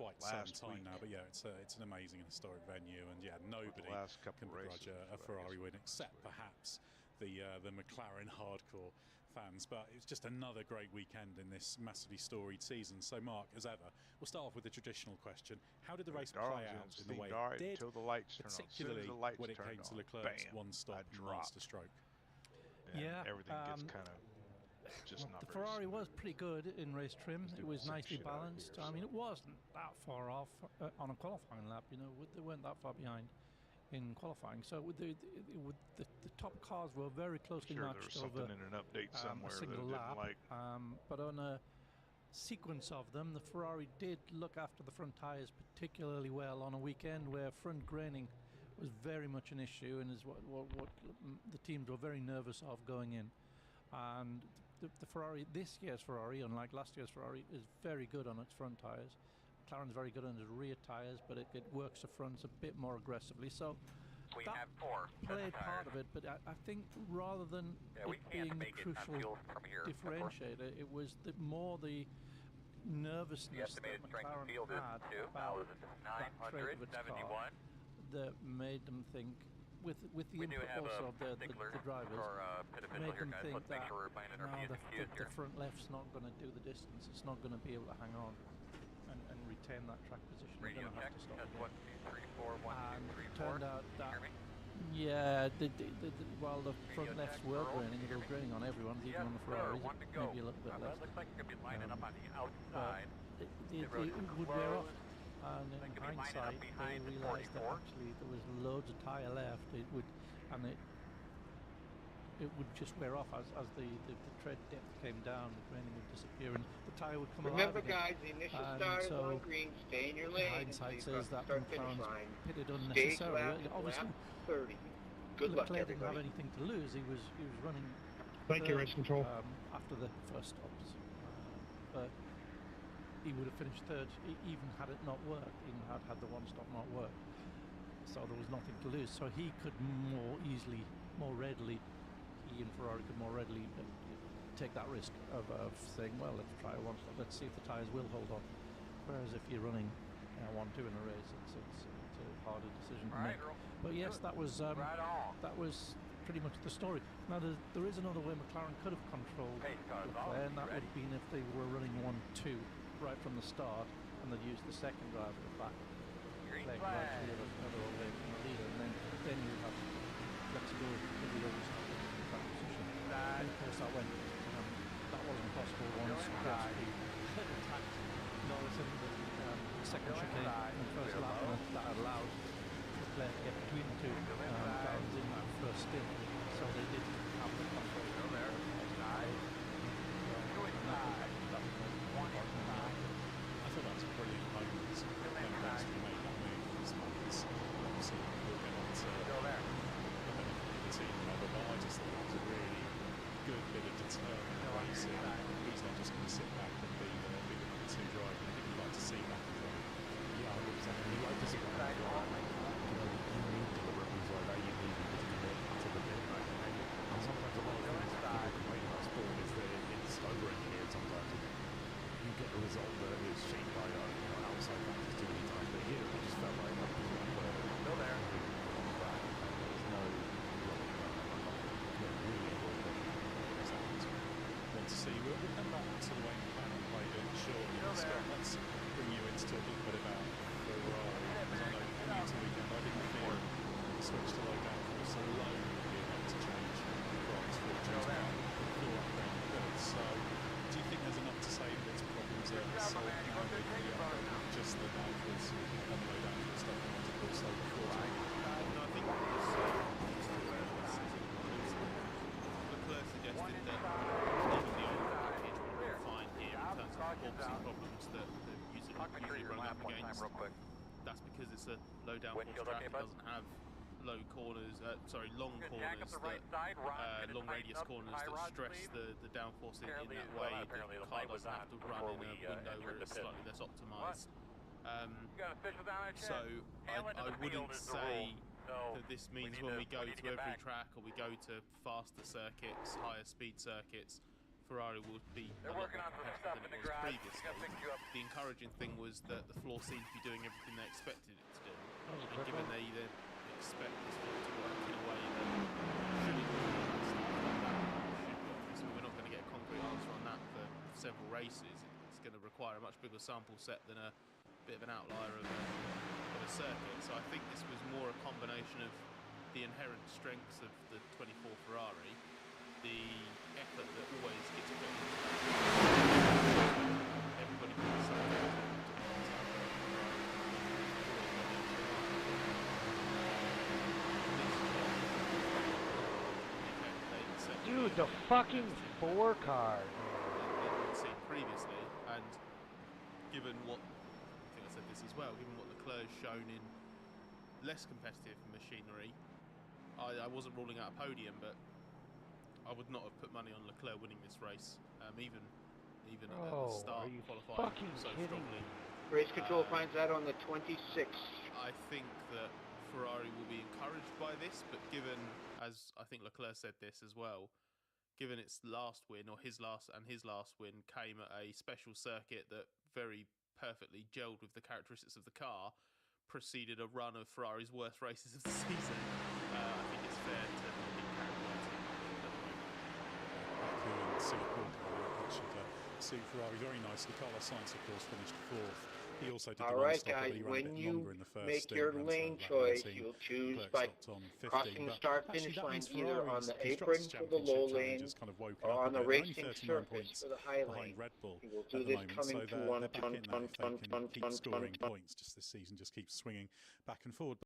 quite some time now. But yeah, it's an amazing and historic venue, and yeah, nobody can begrudge a Ferrari win, except perhaps the McLaren hardcore fans. But it's just another great weekend in this massively storied season. So Mark, as ever, we'll start off with the traditional question: how did the race play out in the way it did, particularly when it came to Leclerc's one-stop masterstroke? Yeah, everything gets kind of just not the very Ferrari smooth. was pretty good in race trim. It was nicely balanced. I mean, it wasn't that far off on a qualifying lap. You know, they weren't that far behind in qualifying. So with the top cars were very closely matched there was something over in an update somewhere a single that I lap. didn't like. But on a sequence of them, the Ferrari did look after the front tyres particularly well on a weekend where front graining was very much an issue, and is what the teams were very nervous of going in. And the Ferrari, this year's Ferrari, unlike last year's Ferrari, is very good on its front tyres. McLaren's very good on its rear tyres, but it works the fronts a bit more aggressively. So that played part of it, but I think rather than it being the crucial differentiator, it was more the nervousness that McLaren had about that trait of its car that made them think, with the input also of the drivers, made them think that now the front left's not going to do the distance, it's not going to be able to hang on and retain that track position. They're going to have to stop again. And it turned out that, yeah, while the front lefts were graining, it was graining on everyone, even on the Ferraris, maybe a little bit less. It would wear off. And in hindsight, they realised that actually there was loads of tyre left. It would just wear off as the tread depth came down. The graining would disappear, and the tyre would come alive again. Guys, the initial start is on green. Stay in your lane. Hindsight says that McLaren's pitted unnecessarily. Obviously, Good luck, Leclerc didn't have anything to lose. He was running. Thank you, race control. After the first stops, but he would have finished third even had it not worked, even had the one stop not worked. So there was nothing to lose. So he could he and Ferrari could more readily take that risk of saying, well, let's try one stop, let's see if the tyres will hold on. Whereas if you're running 1-2 in a race, it's a harder decision to make. But yes, that was pretty much the story. Now there is another way McLaren could have controlled Leclerc, and that would have been if they were running 1-2 right from the start, and they'd use the second driver back, playing right to the other away from the leader, and then you have flexibility to the other side of the track position. And of course that wasn't possible once he attacked Norris in the second chicane in the first lap, and that allowed Leclerc to get between the two McLarens in that first stint, so they did have the control. I thought that was a brilliant moment when Lawrence made that move for his moments. Obviously, we'll get on to the team level, but I just thought it was a really good bit of determined racing. He's not just going to sit back and be the number 2 driver. I think we'd like to see that as well. Yeah, 100%. He liked to see that. You need deliveries like that. You need to commit to the midnight. And sometimes a lot of things that people complain about sport is that it's over-engineered sometimes. You get a result that is shaped by outside factors too many times. But here, it just felt like that was Still there. There's no really Want to see. We'll come back to the way McLaren played it shortly. Scott, let's bring you in to talk a little bit about Ferrari. Because I know coming into the weekend, I didn't feel the switch to low downforce alone would be enough to change Ferrari's fortunes. So, do you think there's enough to say that its problems are solved now with just the downforce and low downforce stuff we wanted to also before? I think Leclerc suggested that even the old package would be fine here in terms of the porpoising problems that usually run up against. That's because it's a low downforce track. It doesn't have long corners, long radius corners that stress the downforce in that way. The car doesn't have to run in a window where it's slightly less optimised. So I wouldn't say that this means when we go to every track or we go to faster circuits, higher speed circuits, Ferrari would be a lot more competitive than it was previously. The encouraging thing was that the floor seemed to be doing everything they expected it to do. And given they then expect this floor to work in a way that shouldn't work, so we're not going to get a concrete answer on that for several races. It's going to require a much bigger sample set than a bit of an outlier of a circuit. So I think this was more a combination of the inherent strengths of the 24 Ferrari, the effort that always gets put into everybody puts Dude, the fucking 4 car. Seen previously, and given what I think I said this as well, given what Leclerc's shown in less competitive machinery, I wasn't ruling out a podium, but I would not have put money on Leclerc winning this race, even at the start, qualifying so strongly. Race control finds that on the 26th. I think that Ferrari will be encouraged by this, but given, as I think Leclerc said this as well, given its last win, or his last win came at a special circuit that very perfectly gelled with the characteristics of the car, preceded a run of Ferrari's worst races of the season. I think it's fair to be characterising Baku and Singapore that should suit Ferrari very nicely. Carlos Sainz, of course, finished 4th. He also did All the right, stop, guys, but he ran a when bit you longer in the first make stint, your ran lane to choice, 18. you'll choose Leclerc by stopped on 15, crossing the but start-finish actually that line means either on Ferrari's the apron Constructors for the low Championship lane challenge has kind of woken or up on a the bit. They're only racing 39 surface points for the high behind lane. Red Bull We will at do the this moment, coming so to one they're back in there if they can keep scoring ton. points. Just this season just keeps swinging back and forward.